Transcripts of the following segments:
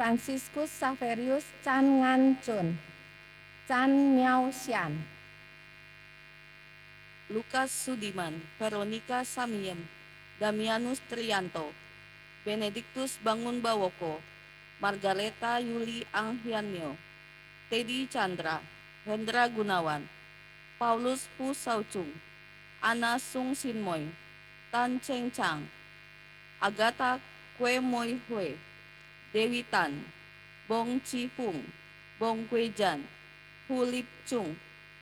Franciscus Saverius Chan Ngan Chun, Chan Miao Xian, Lukas Sudiman, Veronica Samiem, Damianus Trianto, Benediktus Bangun Bawoko, Margareta Yuli Anghianyo, Teddy Chandra, Hendra Gunawan, Paulus Pu Saucung, Ana Sung Sinmoy, Tan Cheng Chang, Agatha Kue Moi Hue, Dewi Tan, Bong Chi Fung, Bong Kue Jan, Hu Lip Chung,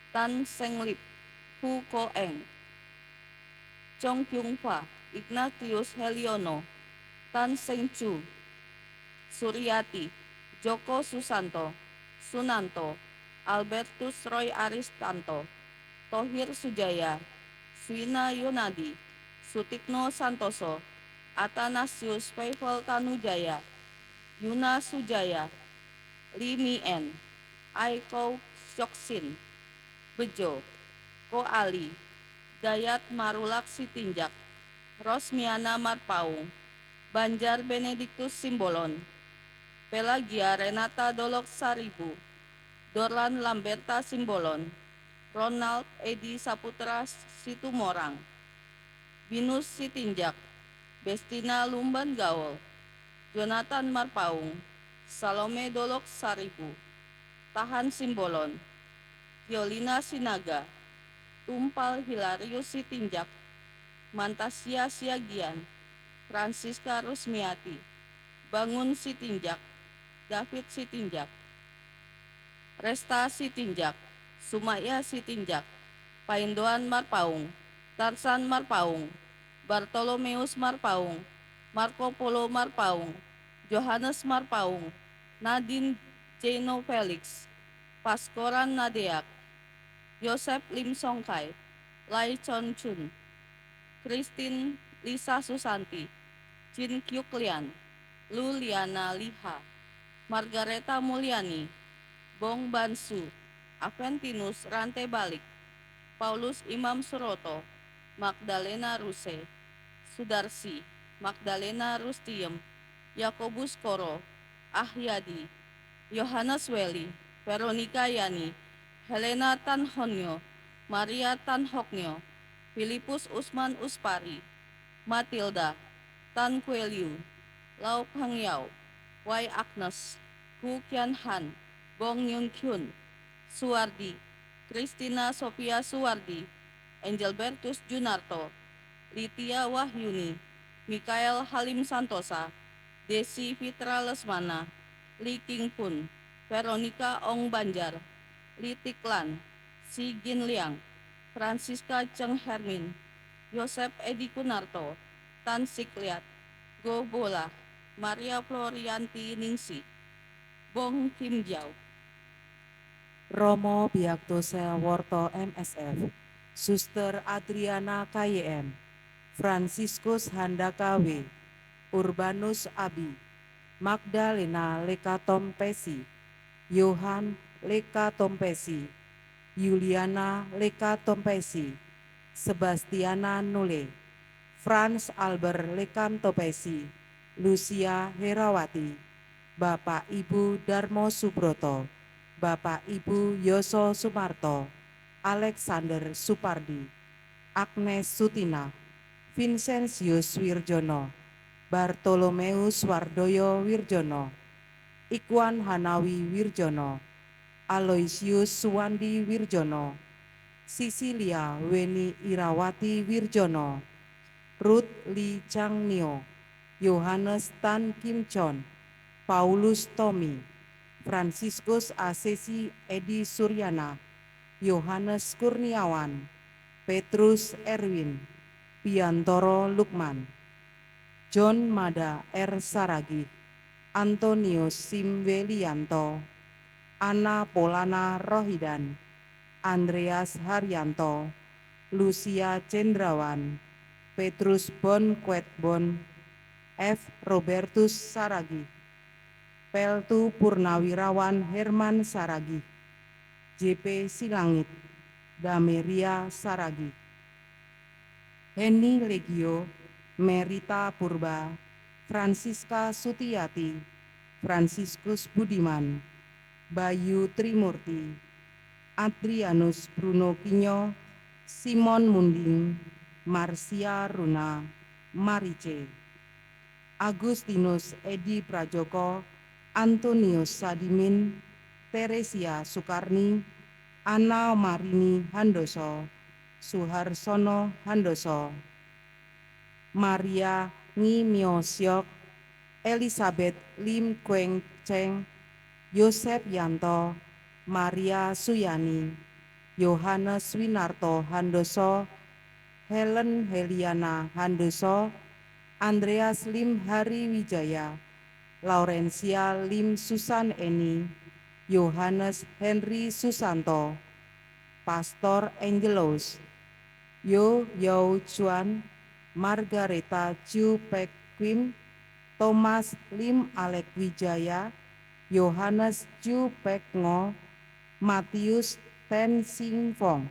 Tan Seng Lip, Hu Ko Eng, Chong Kyung Fa, Ignatius Heliono, Tan Seng Chu, Suryati, Joko Susanto, Sunanto, Albertus Roy Aristanto, Tohir Sujaya, Swina Yunadi, Sutikno Santoso, Athanasius Faifal Tanujaya, Yuna Sujaya, Lee Mien, Aiko Syoksin, Bejo, Ko Ali, Dayat Marulak Sitinjak, Rosmiana Marpaung, Banjar Benediktus Simbolon, Pelagia Renata Dolok Saribu, Dorlan Lamberta Simbolon, Ronald Edi Saputra Situmorang, Binus Sitinjak, Bestina Lumban Gaul, Jonathan Marpaung, Salome Dolok Saribu, Tahan Simbolon, Violina Sinaga, Tumpal Hilarius Sitinjak, Mantasia Siagian, Francisca Rusmiati, Bangun Sitinjak, David Sitinjak, Resta Sitinjak, Sumaya Sitinjak, Paindoan Marpaung, Tarsan Marpaung, Bartolomeus Marpaung, Marco Polo Marpaung, Johannes Marpaung, Nadine Jeno Felix, Paskoran Nadeak, Yosef Lim Songkai, Lai Chon Chun, Christine Lisa Susanti, Jin Kyuk Lian, Lu Liana Liha, Margareta Mulyani, Bong Bansu, Aventinus Rante Balik, Paulus Imam Suroto, Magdalena Ruse, Sudarsi, Magdalena Rustiem, Yakobus Koro, Ahyadi, Yohanes Weli, Veronica Yani, Helena Tanhonyo, Maria Tanhoknyo, Filipus Usman Uspari, Matilda, Tan Kueliu, Lau Pangyao, Wai Agnes, Gu Kian Han, Bong Yun Kyun, Suwardi, Christina Sophia Suwardi, Angelbertus Junarto, Litia Wahyuni, Mikael Halim Santosa, Desi Fitra Lesmana, Li King Pun, Veronica Ong Banjar, Li Tiklan, Si Gin Liang, Francisca Cheng Hermin, Yosep Edi Kunarto, Tan Sikliat, Go Bola, Maria Florianti Ningsi, Bong Kim Jiao, Romo Biaktose Worto MSF, Suster Adriana KYM, Franciscus Handaka W, Urbanus Abi, Magdalena Lekatompesi, Yohan Lekatompesi, Juliana Lekatompesi, Sebastiana Nule, Franz Albert Lekantopesi, Lucia Herawati, Bapak Ibu Darmo Subroto, Bapak Ibu Yoso Sumarto, Alexander Supardi, Agnes Sutina, Vincentius Wirjono, Bartolomeus Wardoyo Wirjono, Ikwan Hanawi Wirjono, Aloysius Suwandi Wirjono, Sisilia Weni Irawati Wirjono, Ruth Lee Changnio, Yohanes Tan Kim Chon, Paulus Tommy, Franciscus Asesi Edi Suryana, Yohanes Kurniawan, Petrus Erwin, Piantoro Lukman, John Mada R. Saragi, Antonius Simwelianto, Anna Polana Rohidan, Andreas Haryanto, Lucia Cendrawan, Petrus Bon Kwetbon, F. Robertus Saragi, Peltu Purnawirawan Herman Saragi, JP Silangit, Dameria Saragi, Henny Legio, Merita Purba, Francisca Sutiati, Fransiskus Budiman, Bayu Trimurti, Adrianus Bruno Kinyo, Simon Munding, Marsia Runa, Marice, Agustinus Edi Prajoko, Antonius Sadimin, Teresia Sukarni, Ana Marini Handoso, Suharsono Handoso, Maria Ngi Myo Siok, Elizabeth Lim Kweng Cheng, Yosep Yanto, Maria Suyani, Yohanes Winarto Handoso, Helen Heliana Handoso, Andreas Lim Hari Wijaya, Laurencia Lim Susan Eni, Yohanes Henry Susanto, Pastor Angelos, Yo Yao Chuan, Margareta Chu Pek Kim, Thomas Lim Alek Wijaya, Yohanes Chu Pek Ngo, Matius Ten Sing Fong,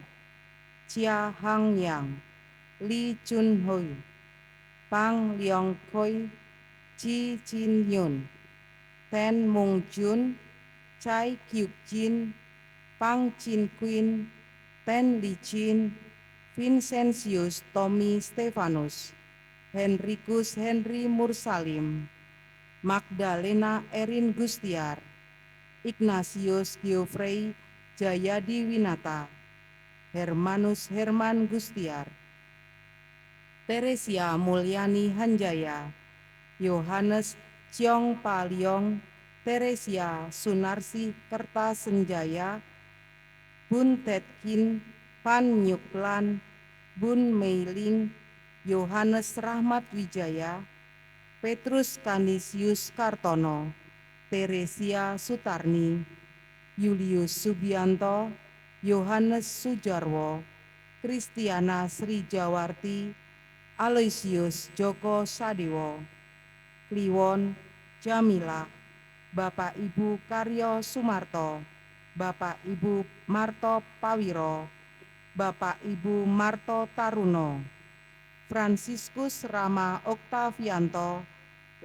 Chia Hang Yang, Lee Chun Hui, Pang Leong Khoi, Chi Chin Yun, Ten Mung Jun, Chai Kyuk Jin, Pang Chin Queen, Ten Li Chin, Vincentius Tommy Stefanus, Henricus Henry Mursalim, Magdalena Erin Gustiar, Ignatius Geoffrey Jayadi Winata, Hermanus Herman Gustiar, Teresia Mulyani Hanjaya, Yohanes Ciong Paliong, Teresia Sunarsi Kertasenjaya, Bun Tetkin, Pan Nyuklan, Bun Meiling, Yohanes Rahmat Wijaya, Petrus Kanisius Kartono, Teresia Sutarni, Julius Subianto, Yohanes Sujarwo, Kristiana Sri Jawarti, Aloysius Joko Sadewo, Kliwon Jamila, Bapak Ibu Karyo Sumarto, Bapak Ibu Marto Pawiro, Bapak Ibu Marto Taruno, Fransiskus Rama Oktavianto,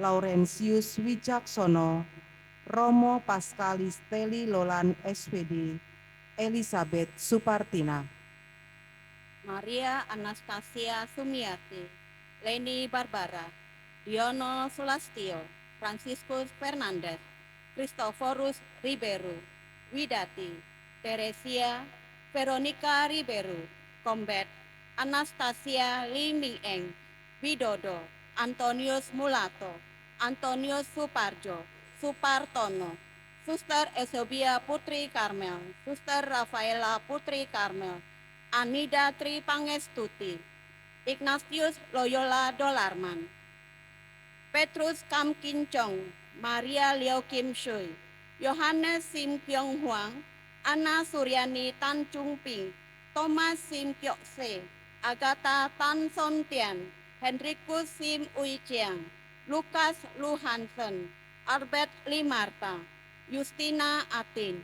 Laurentius Wijaksono, Romo Paskalis Teli Lolan SPD, Elizabeth Supartina. Maria Anastasia Sumiati, Leni Barbara, Diono Sulastio, Franciscus Fernandez, Christoforus Ribeiro, Widati, Teresia, Veronica Ribeiro, Kombet, Anastasia Liming Eng, Widodo, Antonius Mulato, Antonius Suparjo, Supartono, Suster Esobia Putri Karmel, Suster Rafaela Putri Karmel, Anida Tri Pangestuti, Ignatius Loyola Dolarman, Petrus Kam Kincong, Maria Leo Kim Shui, Yohanes Sim Kyong Huang, Ana Suryani Tan Chung Ping, Thomas Sim Kyok Se, Agatha Tan Son Tian, Henricus Sim Ui Chiang, Lukas Lu Hansen, Albert Limarta, Justina Atin,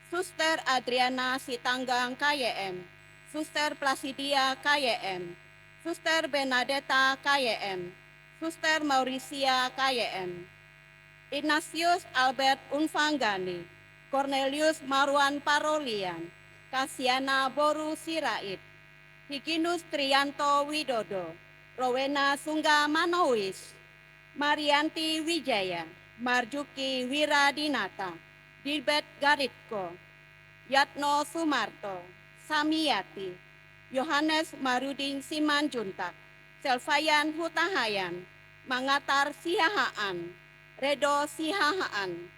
Suster Adriana Sitanggang KYM, Suster Plasidia KYM, Suster Benadeta KYM, Suster Maurisia KYM, Ignatius Albert Unfanggani, Cornelius Marwan Parolian, Kasiana Boru Sirait, Higinus Trianto Widodo, Rowena Sungga Manowis, Marianti Wijaya, Marjuki Wiradinata, Dilbert Garitko, Yatno Sumarto, Samiyati, Yohanes Marudin Simanjuntak, Selvayan Hutahayan, Mangatar Siahaan, Redo Siahaan,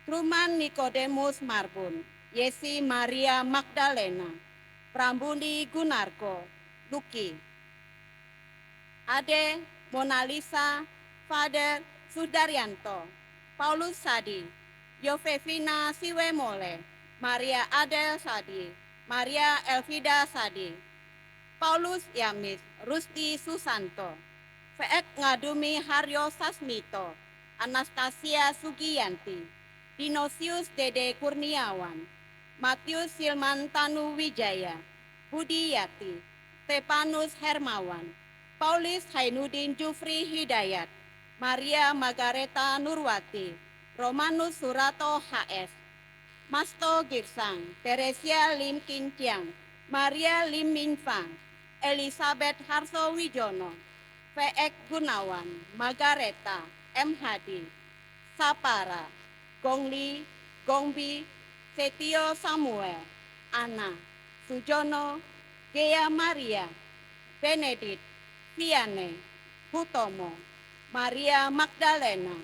Truman Nikodemus Marbun, Yesi Maria Magdalena, Prambuni Gunarko, Luki, Ade Mona Lisa, Father Sudaryanto, Paulus Sadi, Yovevina Siwemole, Maria Adel Sadi, Maria Elvida Sadi, Paulus Yamis, Rusti Susanto, Feek Ngadumi Haryo Sasmito, Anastasia Sugiyanti, Dinosius Dede Kurniawan, Matius Silman Tanu Wijaya, Budi Yati, Stepanus Hermawan, Paulis Hainudin Jufri Hidayat, Maria Margareta Nurwati, Romanus Surato HS, Masto Girsang, Teresia Lim Kin Tiang, Maria Lim Min Fang, Elizabeth Harso Wijono, VX Gunawan, Margareta, M. Hadi, Sapara, Gongli, Gongbi, Setio Samuel, Ana, Sujono, Gea Maria, Benedict, Viane, Hutomo, Maria Magdalena,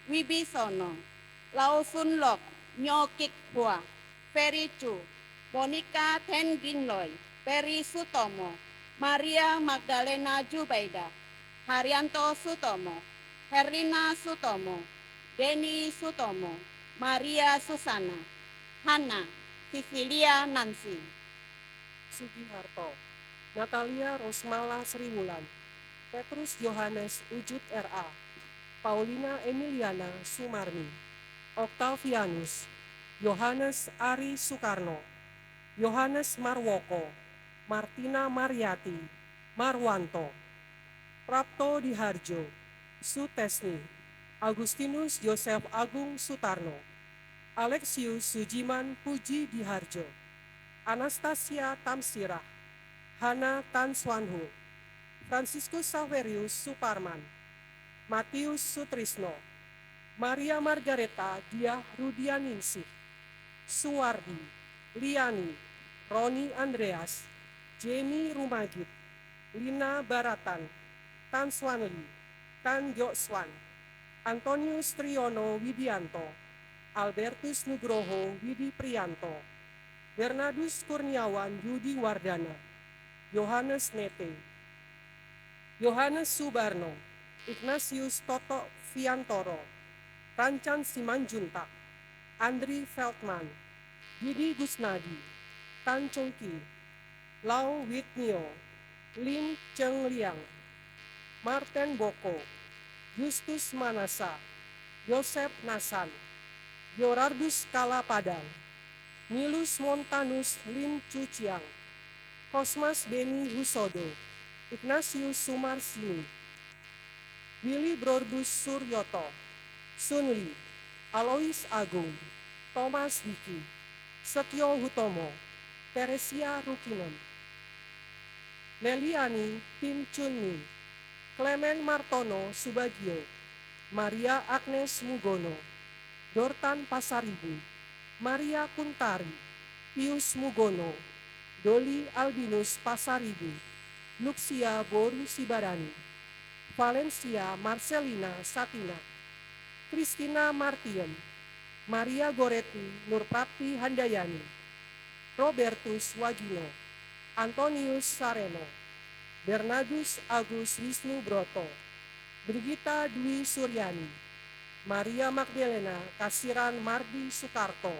Wibisono, Lau Sun Lok, Nyo Kik Hua, Ferry Chu, Monica Ten Ginloy, Peri Sutomo, Maria Magdalena Jubaida, Haryanto Sutomo, Herlina Sutomo, Denny Sutomo, Maria Susana, Hana, Sicilia Nancy. Sugiharto, Natalia Rosmala Sriwulan, Petrus Yohanes Ujud RA, Paulina Emiliana Sumarni, Octavianus, Yohanes Ari Soekarno, Yohanes Marwoko, Martina Mariati, Marwanto, Prapto Diharjo, Sutesni, Agustinus Yosef Agung Sutarno, Alexius Sujiman Puji Diharjo, Anastasia Tamsirah, Hana Tanswanhu, Franciscus Saverius Suparman, Matius Sutrisno, Maria Margareta Diah Rudianingsih, Suwardi, Liani, Roni Andreas, Jenny Rumagit, Lina Baratan, Tan Swanli, Tan Yokswan, Antonius Triyono Widianto, Albertus Nugroho Widi Priyanto, Bernardus Kurniawan Yudi Wardana, Yohanes Nete, Yohanes Subarno, Ignatius Toto Viantoro, Rancan Simanjuntak, Andri Feldman, Didi Gusnadi, Tan Chongki, Lau Witnio, Lim Cheng Liang, Martin Boko, Justus Manasa, Yosep Nasan, Yorardus Kalapadang, Nilus Montanus Lim Cuciang, Kosmas Beni Husodo, Ignatius Sumarsini, Willy Brodus Suryoto, Sunli, Alois Agung, Thomas Diki, Setio Hutomo, Teresia Rukinen, Leliani Tim Chunmi, Clement Martono Subagio, Maria Agnes Mugono, Dortan Pasaribu, Maria Kuntari, Pius Mugono, Doli Albinus Pasaribu, Luxia Boru Sibarani, Valencia Marcelina Satina, Christina Martien, Maria Goretti Nurprapti Handayani, Robertus Wagino, Antonius Sareno, Bernardus Agus Wisnu Broto, Brigita Dwi Suryani, Maria Magdalena Kasiran Mardi Soekarto,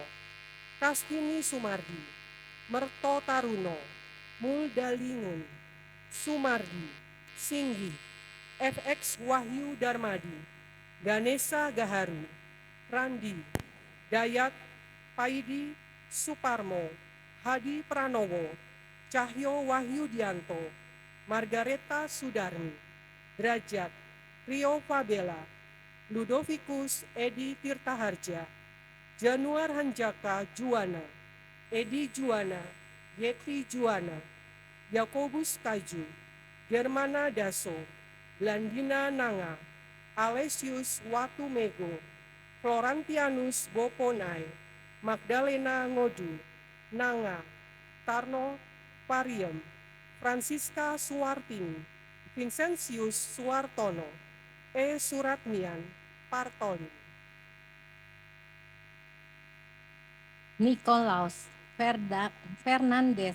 Kastini Sumardi, Merto Taruno, Muldalingun, Sumardi, Singgi, FX Wahyu Darmadi, Ganesha Gaharu, Randi, Dayat, Paidi, Suparmo, Hadi Pranowo, Cahyo Wahyudianto, Margareta Sudarmi, Derajat, Rio Fabela, Ludovicus Edi Tirtaharja, Januar Hanjaka Juwana, Edi Juwana, Yeti Juwana, Yakobus Kaju, Germana Daso, Blandina Nanga, Alesius Watumego, Florantianus Boponai, Magdalena Ngodu, Nanga, Tarno Pariem, Francisca Suwartini, Vincentius Suwartono, E. Suratmian, Partoni. Nikolaus Fernandes,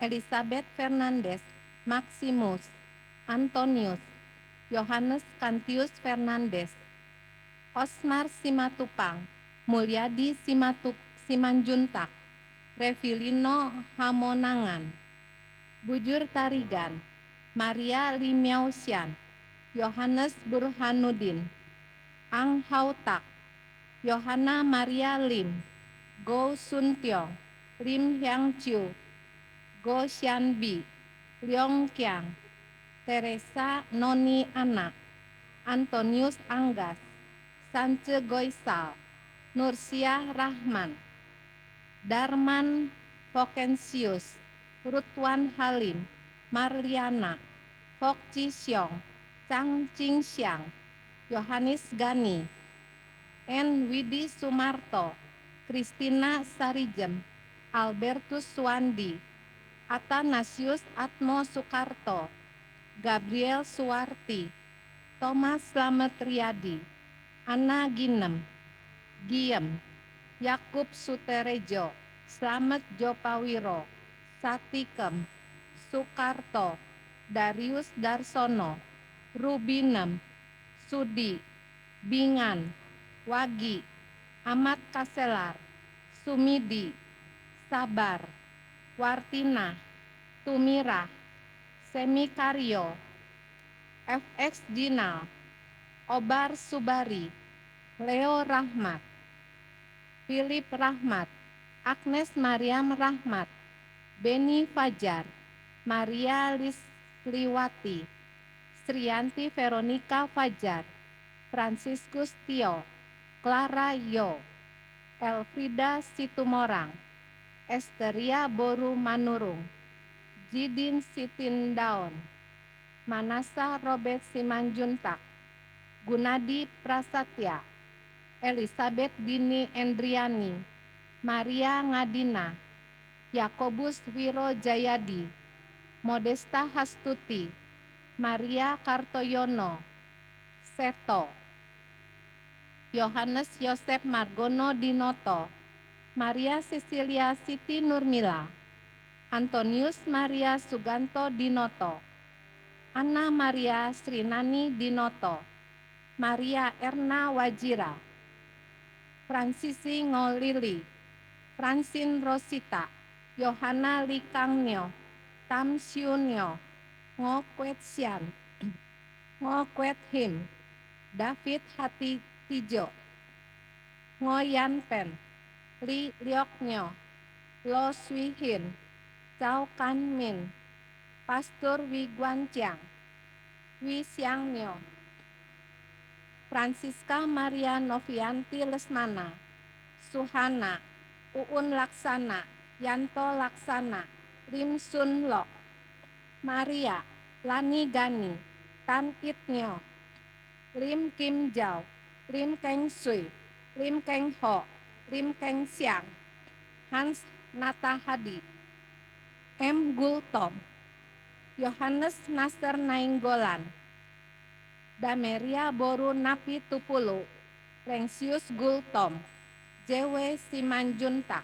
Elizabeth Fernandes, Maximus, Antonius, Yohanes Cantius Fernandes, Osmar Simatupang, Mulyadi Simanjuntak, Revilino Hamonangan, Bujur Tarigan, Maria Limiausian, Yohanes Burhanuddin, Ang Hautak, Yohana Maria Lim, Go Sun Tiong, Lim Hyang Chiu, Go Xian Bi, Leong Kiang, Teresa Noni Anak, Antonius Anggas, Sance Goisal, Nursia Rahman, Darman Vokensius, Rutwan Halim, Marliana, Fok Ji Xiong, Chang Jing Xiang, Yohanes Gani, N. Widi Sumarto, Kristina Sarijem, Albertus Suwandi, Athanasius Atmo Soekarto, Gabriel Suwarti, Thomas Slamet Riyadi, Anna Ginem, Giem, Yakub Suterejo, Slamet Jopawiro, Satikem, Soekarto, Darius Darsono, Rubinem, Sudi, Bingan, Wagi, Ahmad Kaselar, Sumidi, Sabar, Wartina, Tumira, Semikaryo, FX Jinal, Obar Subari, Leo Rahmat, Philip Rahmat, Agnes Mariam Rahmat, Beni Fajar, Maria Lisliwati, Srianti Veronica Fajar, Franciscus Tio, Clara Yo, Elfrida Situmorang, Esteria Boru Manurung, Jidin Sitindaon, Manasa Robert Simanjuntak, Gunadi Prasetya, Elizabeth Dini Endriani, Maria Ngadina, Yakobus Wiro Jayadi, Modesta Hastuti, Maria Kartoyono, Seto, Yohanes Yosef Margono Dinoto, Maria Cecilia Siti Nurmila, Antonius Maria Suganto Dinoto, Anna Maria Srinani Dinoto, Maria Erna Wajira, Fransisi Ngolili, Francine Rosita, Yohana Likangyo, Tam Siunyo, Ngo Kwet Sian, Ngo Kwet Him, David Hati Tijo, Ngo Yan Pen, Li Liok Nyo, Lo Sui Hin, Chao Kan Min, Pastor Wi Guan Chiang, Wi Xiang Nyo, Francisca Maria Novianti Lesmana, Suhana, Uun Laksana, Yanto Laksana, Lim Sun Lok, Maria, Lani Gani, Tan It Nyo, Lim Kim Jao, Lim Keng Sui, Lim Keng Ho, Lim Keng Siang, Hans Nata Hadi, M. Gultom, Yohanes Nasser Nainggolan, Dameria Boru Napi Tupulu, Lengsius Gultom, Jewe Simanjuntak,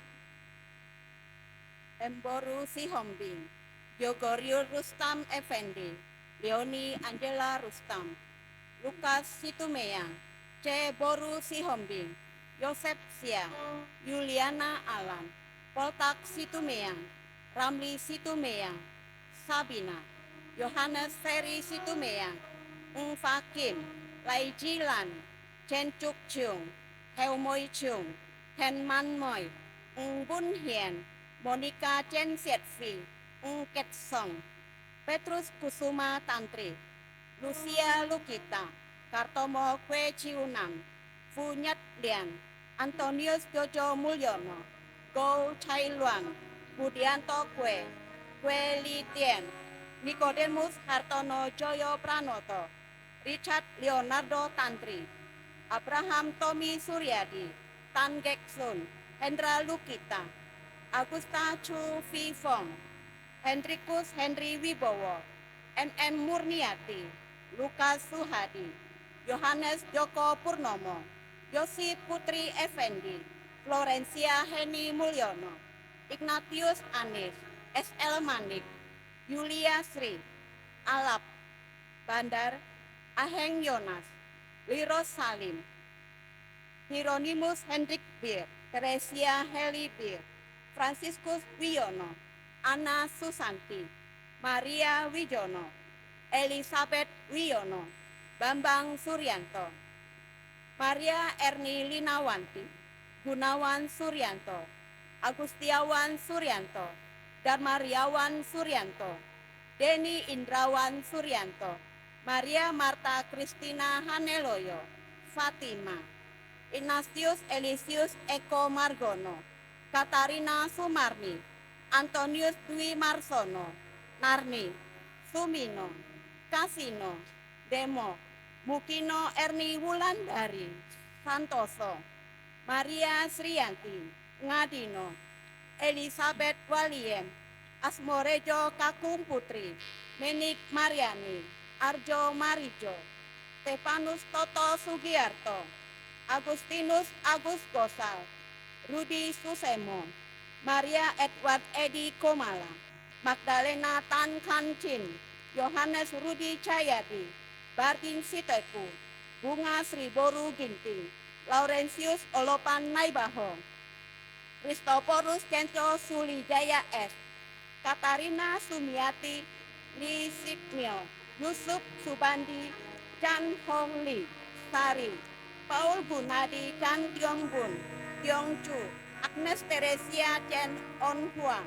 Emboru Sihombing, Yogorio Rustam Effendi, Leoni Angela Rustam, Lukas Situmeyang, C. Boru Sihombing, Yosep Siang, Yuliana Alan, Poltak Situmeyang, Ramli Situmeyang, Sabina, Yohanes Ferry Situmeyang, Ung Fakim, Lai Jilan, Chen Chuk Chung, Heo Moi Chung, Hen Man Moi, Ung Bun Hien, Monica Chen Siet Phi, Ung Ket Song, Petrus Kusuma Tantri, Lucia Lukita, Kartomo Kwe Chiunam, Fu Nyat Lian, Antonius Jojo Mulyono, Go Chai Luang, Budianto Kwe, Kwe Li Tien, Nicodemus Hartono Joyo Pranoto, Richard Leonardo Tantri, Abraham Tommy Suryadi, Tan Gek Sun, Hendra Lukita, Augusta Chu Phi Fong, Hendrikus Henry Wibowo, NM Murniati, Lukas Suhadi, Yohanes Joko Purnomo, Yosi Putri Effendi, Florencia Heni Mulyono, Ignatius Anis, SL Manik, Yulia Sri, Alap, Bandar, Aheng Yonas, Liros Salim, Hieronymus Hendrik Bir, Teresia Heli Bir, Franciscus Wiono, Anna Susanti, Maria Wijono, Elizabeth Wiono, Bambang Suryanto, Maria Erni Linawanti, Gunawan Suryanto, Agustiawan Suryanto, Darmariawan Suryanto, Deni Indrawan Suryanto, Maria Marta Kristina Haneloyo, Fatima, Ignatius Elisius Eko Margono, Katarina Sumarni, Antonius Dwi Marsono, Narni, Sumino, Kasino, Demo, Mukino Erni Wulandari, Santoso, Maria Sriyanti, Ngadino, Elizabeth Waliem, Asmorejo Kakung Putri, Menik Mariani, Arjo Marijo, Stefanus Toto Sugiarto, Agustinus Agus Gosal, Rudi Susemo, Maria Edward Edi Komala, Magdalena Tan Kancin, Yohanes Rudi Cahyadi, Bardin Siteku, Bunga Sri Boru Ginting, Laurentius Olopan Naibaho, Kristoporus Cento Sulijaya S, Katarina Sumiati, Li Sikmio, Yusuf Subandi, Chan Hong Li, Sari, Paul Gunadi, Chan Tiong Bun, Tiong Chu, Agnes Teresia Chen On Hua,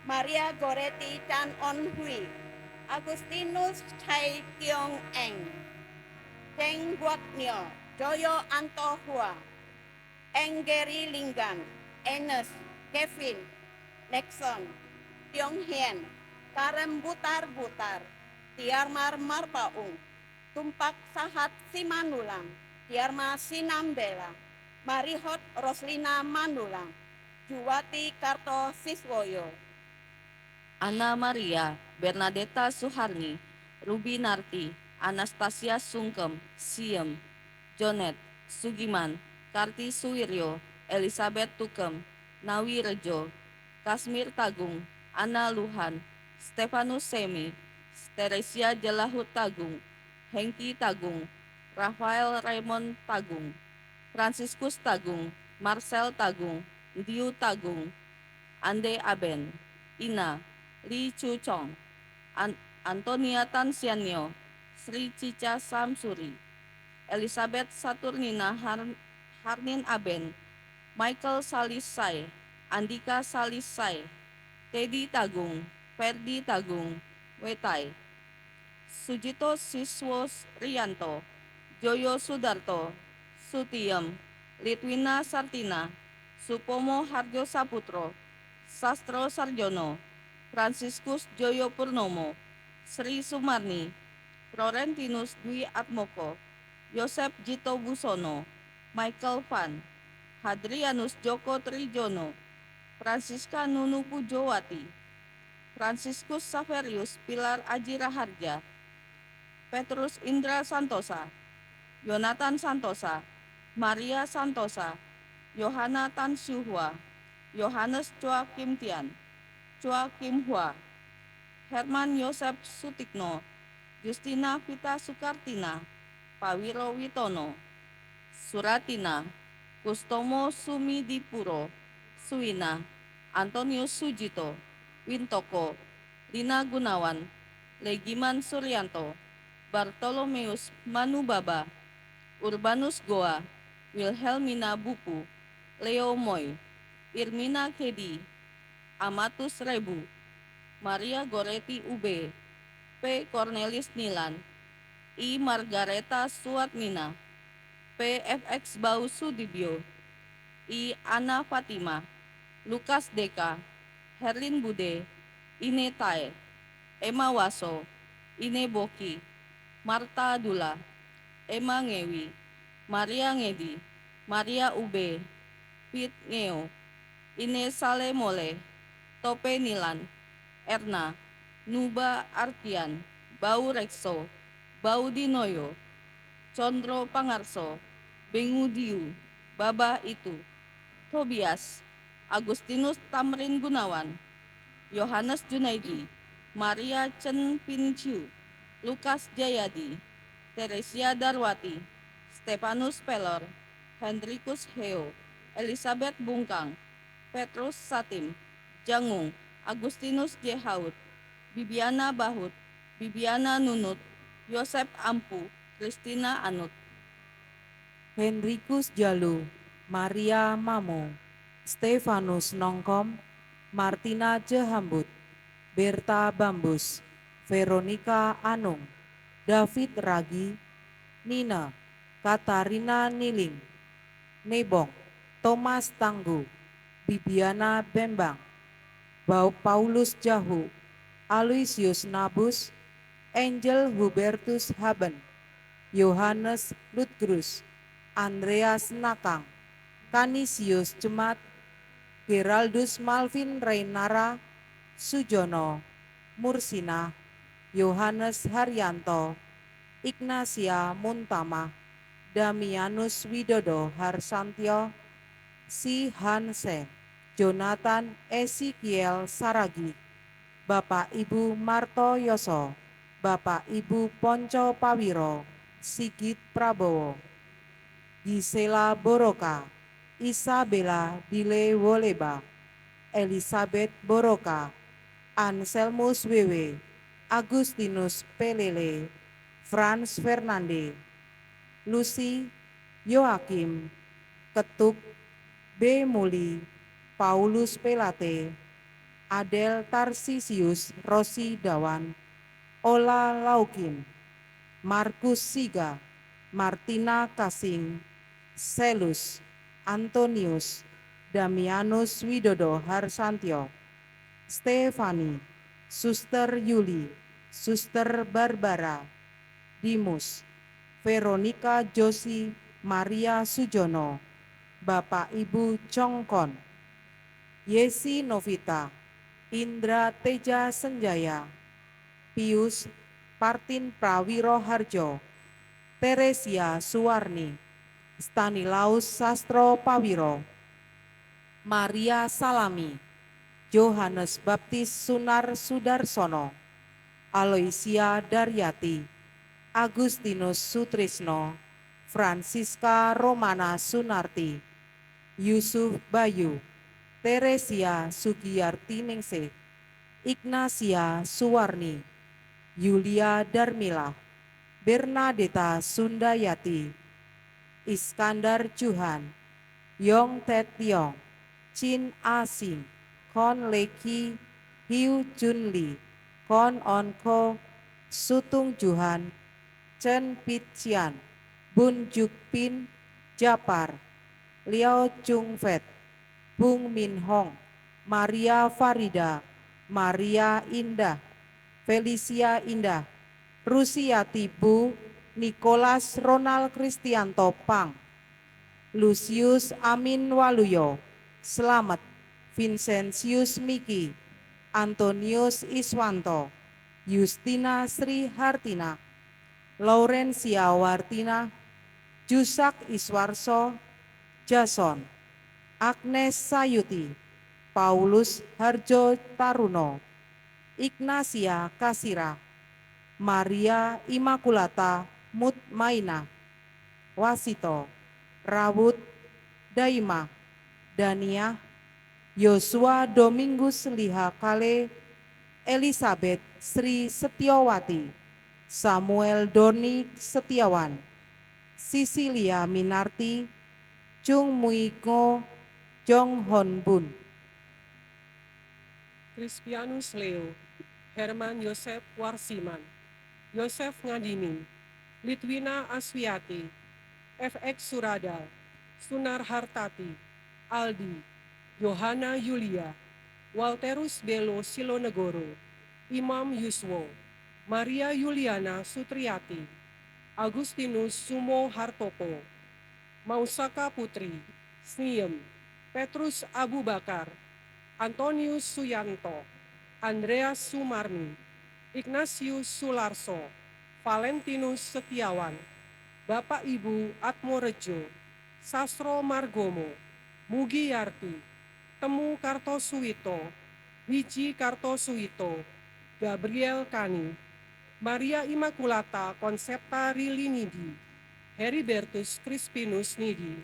Maria Goretti Chan On Hui, Agustinus Chai Tiong Eng, Cheng Guat Nyo, Joyo Anto Hua, Enggeri Linggan, Enes, Kevin, Nexon, Tiong Hien, Karem Butar-Butar, Tiarmar Marpaung, Tumpak Sahat Simanulang, Tiarma Sinambela, Marihot Roslina Manulang, Juwati Karto Siswoyo. Ana Maria, Bernadetta Suharni, Ruby Narti, Anastasia Sungkem, Siem, Jonet, Sugiman, Karti Suwiryo, Elizabeth Tukem, Nawi Rejo, Kasmir Tagung, Ana Luhan, Stefanus Semi, Teresia Jelahut Tagung, Hengki Tagung, Rafael Raymond Tagung, Franciscus Tagung, Marcel Tagung, Diu Tagung, Ande Aben, Ina, Li Chu Chong, Antonia Tansianyo, Sri Cica Samsuri, Elizabeth Saturnina Harnin Aben, Michael Salisai, Andika Salisai, Teddy Tagung, Ferdi Tagung, Wetai, Sujito Siswos Rianto, Joyo Sudarto, Sutiem, Litwina Sartina, Supomo Harjo Saputro, Sastro Sarjono, Franciscus Joyo Purnomo, Sri Sumarni, Florentinus Dwi Atmoko, Yosep Jito Busono, Michael Van, Hadrianus Joko Trijono, Francisca Nunu Pujowati, Franciscus Saverius Pilar Aji Raharja, Petrus Indra Santosa, Yonatan Santosa, Maria Santosa, Yohana Tan Syuhua, Yohanes Chua Kim Tian, Chua Kim Hua, Herman Yosep Sutikno, Justina Vita Sukartina, Pawiro Witono, Suratina, Kustomo Sumidipuro, Suwina, Antonius Sujito, Wintoko, Lina Gunawan, Legiman Suryanto, Bartolomeus Manubaba, Urbanus Goa, Wilhelmina Bupu, Leo Moy, Irmina Kedi, Amatus Rebu, Maria Goretti Ube, P. Cornelis Nilan, I. Margareta Suatmina, PFX Bau Sudibyo, I. Ana Fatima, Lukas Deka, Herlin Bude, Ine Tae, Emma Waso, Ine Boki, Marta Dula, Emma Ngewi, Maria Ngedi, Maria Ube, Pit Ngeo, Ine Sale Mole, Tope Nilan, Erna, Nuba Arkian, Bau Rekso, Bau Dinoyo, Condro Pangarso, Bengu Diu, Baba Itu, Tobias, Agustinus Tamrin Gunawan, Yohanes Junaidi, Maria Chen Pinciu, Lukas Jayadi, Teresia Darwati, Stefanus Pelor, Hendrikus Heo, Elizabeth Bungkang, Petrus Satim, Jangung, Agustinus Jehaut, Bibiana Bahut, Bibiana Nunut, Yosep Ampu, Kristina Anut. Henrikus Jalu, Maria Mamo, Stefanus Nongkom, Martina Jehambut, Berta Bambus, Veronica Anung, David Ragi, Nina, Katarina Niling, Nebong, Thomas Tangguh, Bibiana Bembang, Paulus Jahu, Aloysius Nabus, Angel Hubertus Haben, Yohanes Lutgrus, Andreas Nakang, Canisius Cemat, Geraldus Malvin Reinara, Sujono, Mursina, Yohanes Haryanto, Ignasia Muntama, Damianus Widodo Harsantyo, Si Hansen, Jonathan Ezekiel Saragi, Bapak Ibu Marto Yoso, Bapak Ibu Ponco Pawiro, Sigit Prabowo, Gisela Boroka, Isabella Dile Woleba, Elizabeth Boroka, Anselmus Wewe, Agustinus Pelele, Franz Fernande, Lucy Yoakim, Ketuk B. Muli, Paulus Pelate, Adel Tarsisius Rosi Dawan, Ola Laukin, Markus Siga, Martina Kasing, Selus, Antonius, Damianus Widodo Harsantyo, Stefani, Suster Yuli, Suster Barbara, Dimus, Veronica Josi Maria Sujono, Bapak Ibu Congkon, Yesi Novita, Indra Teja Senjaya, Pius Partin Prawiro Harjo, Teresia Suwarni, Stanilaus Sastro Pawiro, Maria Salami, Johannes Baptis Sunar Sudarsono, Aloysia Daryati, Agustinus Sutrisno, Francisca Romana Sunarti, Yusuf Bayu, Teresia Sugiyarti Ningsih, Ignasia Suwarni, Yulia Darmila, Bernadetta Sundayati, Iskandar Juhan, Yong Tet Yong, Chin Asing, Kon Leki, Hiu Jun Lee, Kon On Ko, Sutung Juhan, Chen Pit Chian, Bun Juk Pin, Japar, Liao Chung Fet, Bung Min Hong, Maria Farida, Maria Indah, Felicia Indah, Rusiati Bu, Nicholas Ronald Kristianto Pang, Lucius Amin Waluyo, Slamet, Vincentius Miki, Antonius Iswanto, Justina Sri Hartina, Laurencia Wartina, Jusak Iswarso, Jason, Agnes Sayuti, Paulus Harjo Taruno, Ignasia Kasira, Maria Imakulata Mutmaina, Wasito, Rawut Daima, Dania, Yosua Domingus Liha Kale, Elizabeth Sri Setiawati, Samuel Doni Setiawan, Sisilia Minarti, Chung Mui Ngo, Jong Hon Bun, Crispianus Leo, Herman Yosef Warsiman, Yosef Ngadimin, Litwina Aswiati, FX Surada, Sunar Hartati, Aldi, Yohana Yulia, Walterus Belo Silonegoro, Imam Yuswo, Maria Yuliana Sutriati, Agustinus Sumo Hartoko, Mausaka Putri, Sniem, Petrus Abu Bakar, Antonius Suyanto, Andreas Sumarni, Ignatius Sularso, Valentinus Setiawan, Bapak Ibu Atmorejo, Sastro Margomo, Mugi Yarti, Temu Kartosuwito, Wiji Kartosuwito, Gabriel Kani, Maria Immaculata Concepta Rilinidi, Heribertus Crispinus Nidi,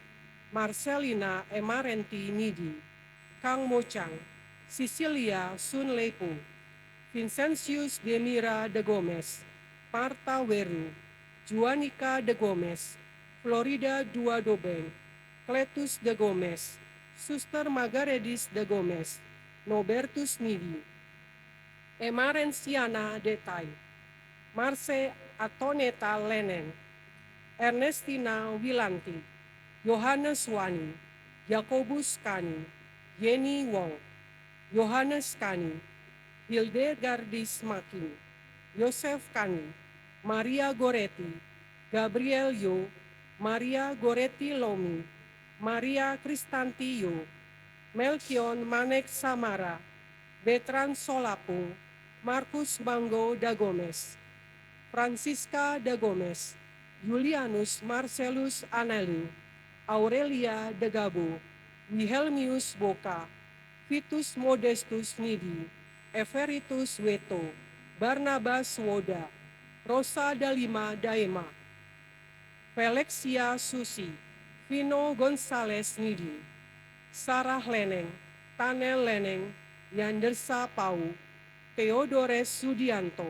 Marcelina Emarenti Nidi, Kang Mocang, Cecilia Sun Lepu, Vincentius Demira de Gomez, Marta Weru, Juanica de Gomez, Florida Dua Dobeng, Cletus de Gomez, Suster Margaredis de Gomez, Nobertus Nidi, Emarenciana Detai, Marce Atoneta Lenen, Ernestina Wilanti, Yohanes Wani, Yakobus Kani, Yeni Wong, Yohanes Kani, Hildegardis Makin, Yosef Kani, Maria Goretti, Gabriel Yo, Maria Goretti Lomi, Maria Kristanti Yo, Melkion Manek Samara, Betran Solapo, Markus Mango da Gomez, Francisca da Gomez, Julianus Marcellus Anelu, Aurelia de Gabo, Wilhelmius Boca, Vitus Modestus Nidi, Everitus Weto, Barnabas Woda, Rosa Dalima Daema, Felixia Susi, Vino Gonzales Nidi, Sarah Leneng, Tanel Leneng, Yandersa Pau, Theodores Sudianto,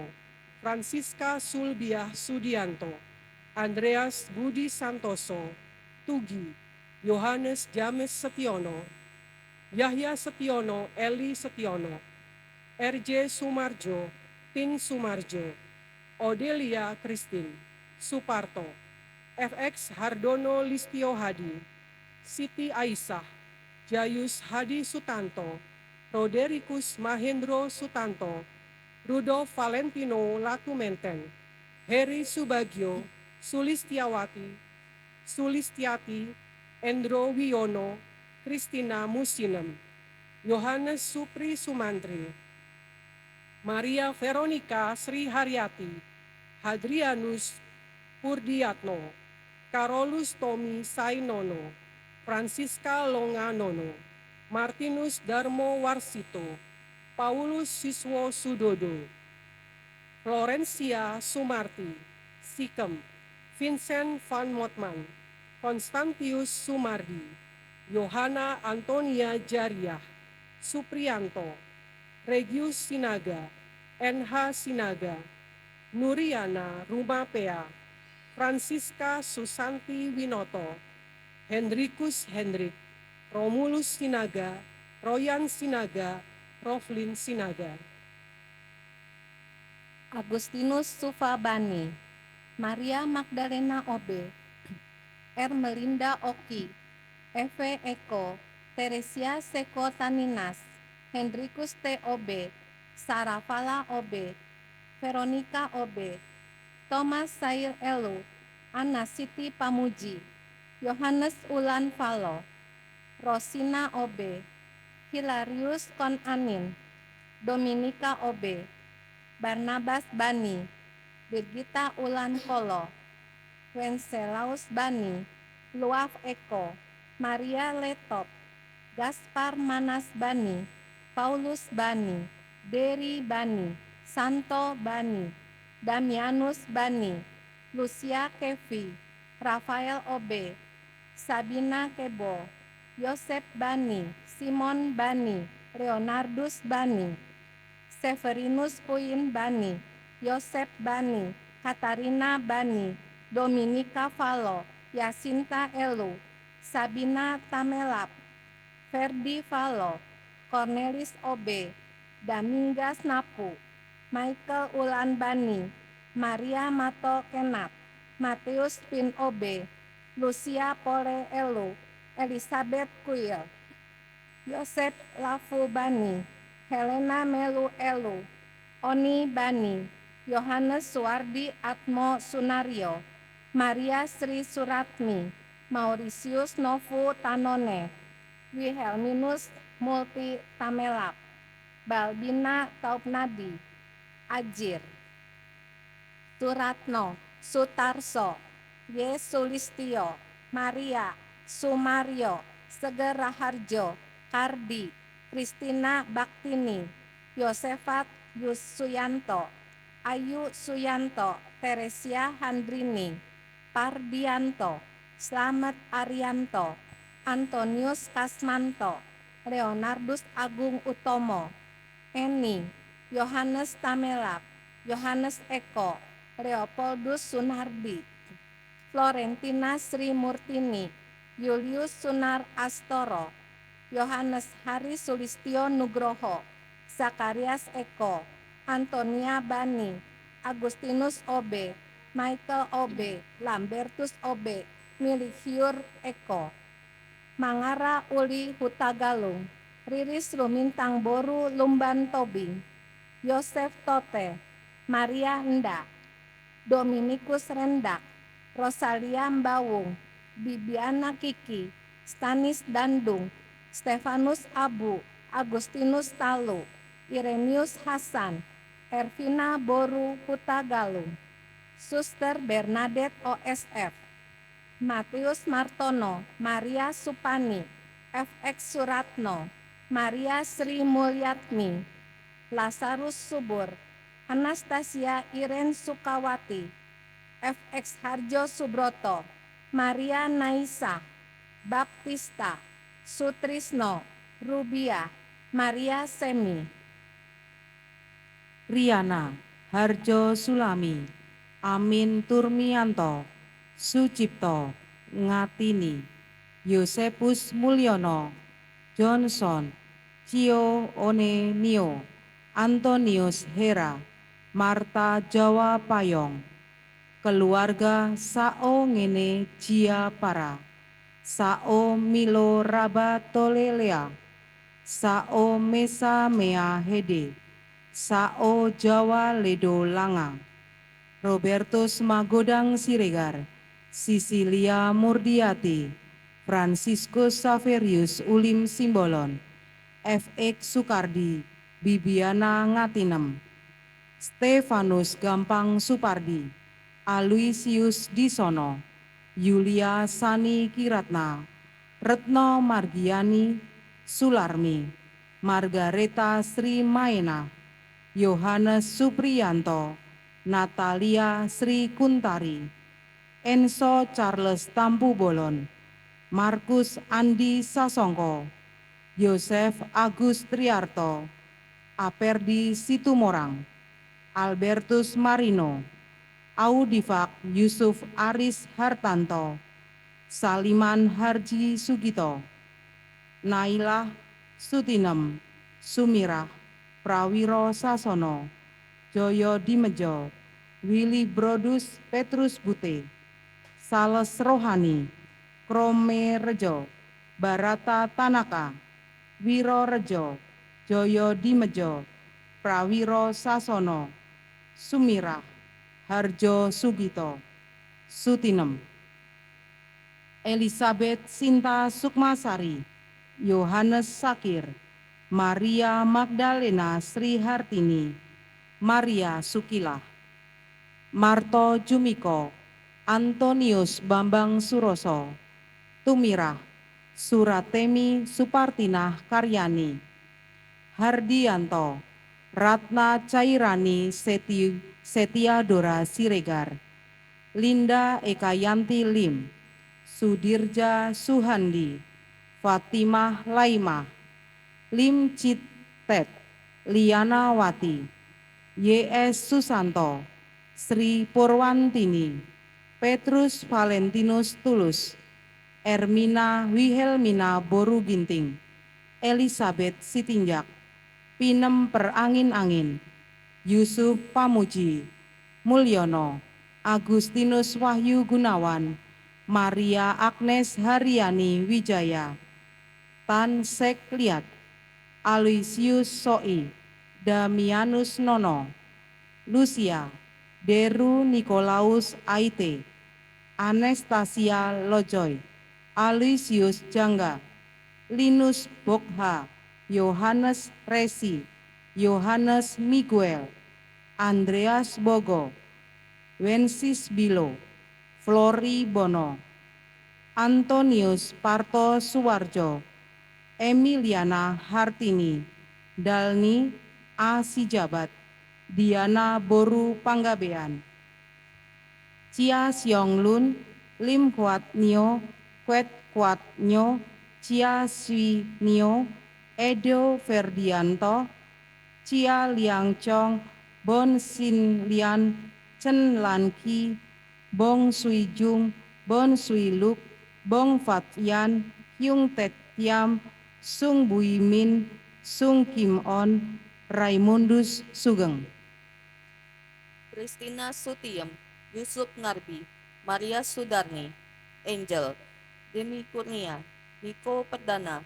Francisca Sulbiah Sudianto, Andreas Budi Santoso, Tugi, Yohanes James Setiono, Yahya Setiono, Eli Setiono, RJ Sumarjo, Tin Sumarjo, Odelia Christine, Suparto, FX Hardono Listio Hadi, Siti Aisyah, Jayus Hadi Sutanto, Rodericus Mahendro Sutanto, Rudolf Valentino Latumenten, Heri Subagio, Sulistiati, Endro Wiono, Kristina Musinem, Yohanes Supri Sumantri, Maria Veronica Sri Haryati, Hadrianus Purdiatno, Carolus Tomi Sainono, Francisca Longanono, Martinus Darmo Warsito, Paulus Siswo Sudodo, Florencia Sumarti, Sikem, Vincent van Motman, Konstantius Sumardi, Yohana Antonia Jariah, Suprianto, Regius Sinaga, NH Sinaga, Nuriana Rumapea, Francisca Susanti Winoto, Hendrikus Hendrik, Romulus Sinaga, Royan Sinaga, Roflin Sinaga. Agustinus Sufabani, Maria Magdalena Obe, Ermelinda Oki, Eve Eko, Teresia Seko Taninas, Hendrikus T. Obe, Sarafala Obe, Veronica Obe, Thomas Sair Elu, Anna Siti Pamuji, Yohanes Ulan Falo, Rosina Obe, Hilarius Kon Anin, Dominika Obe, Barnabas Bani, Birgita Ulan Kolo, Wencelaus Bani, Luaf Eko, Maria Letop, Gaspar Manas Bani, Paulus Bani, Deri Bani, Santo Bani, Damianus Bani, Lucia Kevi, Rafael Obe, Sabina Kebo, Yosep Bani, Simon Bani, Leonardus Bani, Severinus Puin Bani, Yosep Bani, Katarina Bani, Dominika Falo, Yasinta Elu, Sabina Tamelap, Ferdi Falo, Cornelis Obe, Damingas Napu, Michael Ulan Bani, Maria Mato Kenat, Matius Pin Obe, Lucia Pole Elu, Elizabeth Kuil, Yosep Lafu Bani, Helena Melu Elu, Oni Bani, Yohanes Suardi Atmo Sunario, Maria Sri Suratmi, Mauritius Novu Tanone, Wilhelminus Multi Tamelap, Balbina Taupnadi, Ajir, Suratno, Sutarso, Yesulistio, Maria, Sumario, Seger Raharjo, Kardi, Kristina Baktini, Yosefat Yusuyanto, Ayu Suyanto, Teresia Handrini, Pardianto, Slamet Arianto, Antonius Kasmanto, Leonardus Agung Utomo, Eni, Yohanes Tamelap, Yohanes Eko, Leopoldus Sunardi, Florentina Sri Murtini, Julius Sunar Astoro, Yohanes Hari Sulistio Nugroho, Zakarias Eko, Antonia Bani, Agustinus Obe, Michael Obe, Lambertus Obe, Milihiur Eko, Mangara Uli Hutagalung, Riris Lumintang Boru Lumban Tobing, Yosef Tote, Maria Nda, Dominikus Rendak, Rosalia Mbawung, Bibiana Kiki, Stanis Dandung, Stefanus Abu, Agustinus Talu, Irenius Hasan, Ervina Boru Hutagalung, Suster Bernadette OSF, Matius Martono, Maria Supani, FX Suratno, Maria Sri Mulyatmi, Lazarus Subur, Anastasia Iren Sukawati, FX Harjo Subroto, Maria Naisa, Baptista, Sutrisno, Rubia, Maria Semi, Riana Harjo Sulami, Amin Turmianto, Sucipto Ngatini, Yosepus Mulyono, Johnson, Cio One Nio, Antonius Hera, Marta Jawa Payong, keluarga Sao Ngene Jia Para, Sao Milo Raba Tolelea, Sao Mesa Mea Hede, Sao Jawa Ledo Langa, Robertus Magodang Siregar, Sisilia Murdiati, Franciscus Saverius Ulim Simbolon, FX Sukardi, Bibiana Ngatinem, Stefanus Gampang Supardi, Aloysius Disono, Yulia Sani Kiratna, Retno Margiani, Sularmi, Margareta Sri Maena, Yohanes Supriyanto, Natalia Sri Kuntari, Enso Charles Tampu Bolon, Markus Andi Sasongko, Yosef Agus Triarto, Aperdi Situmorang, Albertus Marino, Audifak Yusuf Aris Hartanto, Saliman Harji Sugito, Nailah Sutinem, Sumirah, Prawiro Sasono, Joyo Dimejo, Willy Brodus Petrus Bute, Sales Rohani, Krome Rejo, Barata Tanaka, Wiro Rejo, Joyo Dimejo, Prawiro Sasono, Sumirah, Harjo Sugito, Sutinem, Elizabeth Sinta Sukmasari, Yohanes Sakir, Maria Magdalena Sri Hartini, Maria Sukilah, Marto Jumiko, Antonius Bambang Suroso, Tumirah, Suratemi Supartinah Karyani, Hardianto, Ratna Cairani Setia Dora Siregar, Linda Ekayanti Lim, Sudirja Suhandi, Fatimah Laimah, Lim Citet, Liana Wati, YS Susanto, Sri Purwantini, Petrus Valentinus Tulus, Ermina Wihelmina Boru Ginting, Elizabeth Sitinjak, Pinem Perangin-angin, Yusuf Pamuji, Mulyono, Agustinus Wahyu Gunawan, Maria Agnes Haryani Wijaya, Tan Sek Liat, Aloysius Soi, Damianus Nono, Lucia, Deru Nikolaus Aite, Anastasia Lojoy, Aloysius Jangga, Linus Bokha, Yohanes Resi, Yohanes Miguel, Andreas Bogo, Wensis Bilo, Flori Bono, Antonius Parto Suwarjo, Emiliana Hartini, Dalni A. Sijabat, Diana Boru Panggabean, Chia Siong Lun, Lim Kuat Nio, Kwet Kuat Nyo, Chia Sui Nio, Edo Ferdianto, Chia Liang Chong, Bon Sin Lian, Chen Lan Ki, Bong Sui Jung, Bon Sui Luk, Bong Fat Yan, Hyung Tet Tiam, Sung Bui Min, Sung Kim On, Raimundus Sugeng. Christina Sutiem, Yusuf Narbi, Maria Sudarni, Angel, Demi Kurnia, Niko Perdana,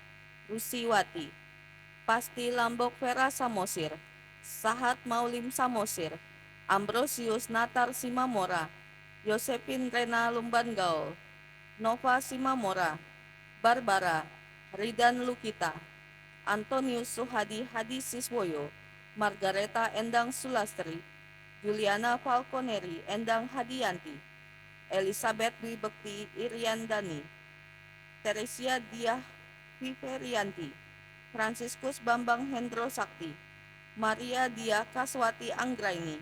Rusiwati, Pasti Lambok Vera Samosir, Sahat Maulim Samosir, Ambrosius Natar Simamora, Yosepin Rena Lumban Gaul, Nova Simamora, Barbara, Ridan Lukita, Antonius Suhadi Hadi Siswoyo, Margareta Endang Sulastri, Juliana Falconeri Endang Hadianti, Elizabeth Dwi Bekti Iriandani, Teresia Diah Viverianti, Franciscus Bambang Hendro Sakti, Maria Diah Kaswati Anggraini,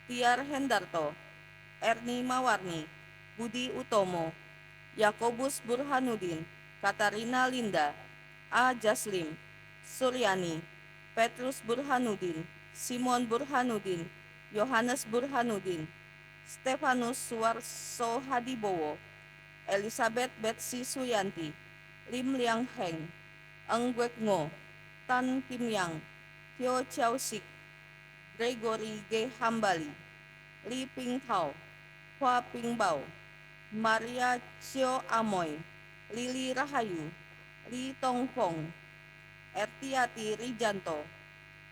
Tiar Hendarto, Erni Mawarni, Budi Utomo, Yakobus Burhanuddin, Katarina Linda, A. Jaslim, Suryani, Petrus Burhanuddin, Simon Burhanuddin, Yohanes Burhanuddin, Stefanus Suwarso Hadibowo, Elizabeth Betsy Suyanti, Lim Liang Heng, Eng Gwek Ngo, Tan Kim Yang, Tio Chiao Sik, Gregory G. Hambali, Li Ping Tao, Hua Ping Bao, Maria Chio Amoy, Lili Rahayu, Li Tong Fong, Ertiati Rijanto,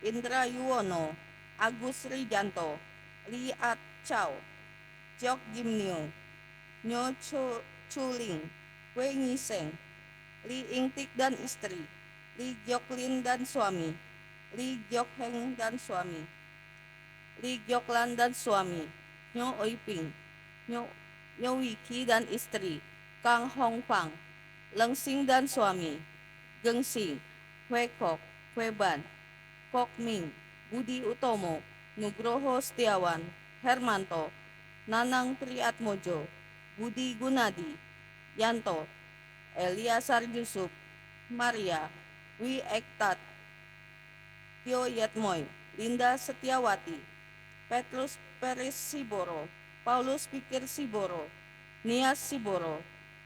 Indra Yuwono, Agus Rijanto, Li At Chow, Jok Jimnyo, Nyo Chuling, Wei Ngiseng, Li Ingtik dan istri, Li Gyoklin dan suami, Li Gyokheng dan suami, Li Gyoklan dan suami, Nyo Oiping, Nyo Wiki dan istri, Kang Hong Pang, Lengsing dan suami, Gengsing, Hwe Kok, Hwe Ban, Kok Ming, Budi Utomo, Nugroho Setiawan, Hermanto, Nanang Triatmojo, Budi Gunadi, Yanto, Eliasar Yusuf, Maria, Wi Ektat, Tio Yatmoy, Linda Setiawati, Petrus Peris Siboro, Paulus Pikir Siboro, Nias Siboro,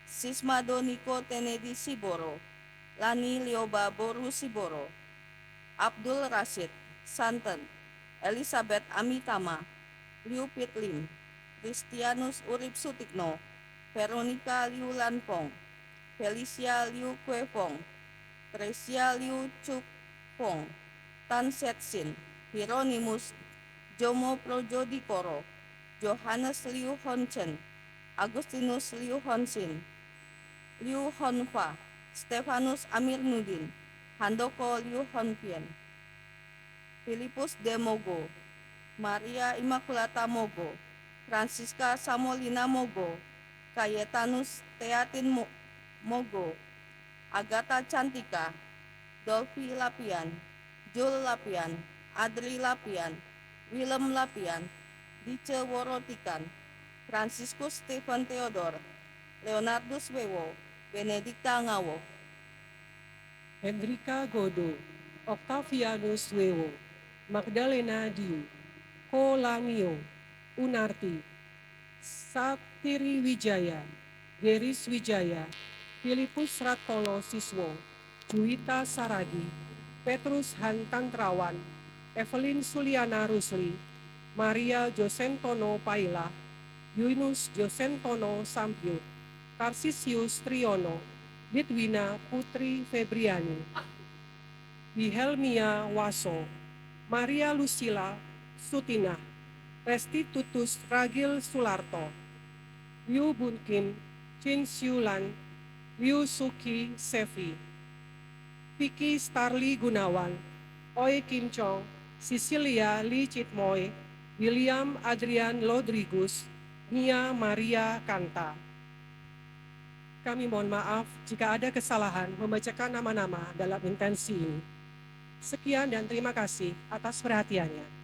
Sismado Niko Tenedi Siboro, Lani Lioba Boru Siboro, Abdul Rashid, Santen, Elizabeth Amitama, Liu Pitlim, Christianus Urip Sutikno, Veronica Liu Lanfong, Felicia Liu Kuefong, Tresia Liu Chuk Fong, Tan Setsin, Hieronymus Jomo Projodikoro, Johannes Liu Honchen, Agustinus Liu Honsin, Liu Honfa, Stefanus Amir Nudin, Handoko Liu Honpien, Filipus de Mogo, Maria Immaculata Mogo, Francisca Samolina Mogo, Cayetanus Teatin Mogo, Agatha Cantika, Dolphy Lapian, Jul Lapian, Adri Lapian, Willem Lapian, Dice Worotikan, Franciscus Stephen Theodor, Leonardus Wewo, Benedikta Ngawo, Hendrika Godo, Octavianus Wewo, Magdalena Diu, Ko Lamio, Unarti, Satiri Wijaya, Geris Wijaya, Filipus Ratolo Siswo, Juwita Saragi, Petrus Hantantrawan, Evelyn Suliana Rusli, Maria Josentono Paila, Yunus Josentono Sampyut, Tarsisius Triono, Litwina Putri Febriani, Wilhelmia Waso, Maria Lucila Sutina, Restitutus Ragil Sularto, Liu Bunkin, Chin Siulan, Liu Suki Sefi, Vicky Starly Gunawan, Oi Kim Chong, Cecilia Lee Chitmoy, William Adrian Lodrigus, Nia Maria Kanta. Kami mohon maaf jika ada kesalahan membacakan nama-nama dalam intensi ini. Sekian dan terima kasih atas perhatiannya.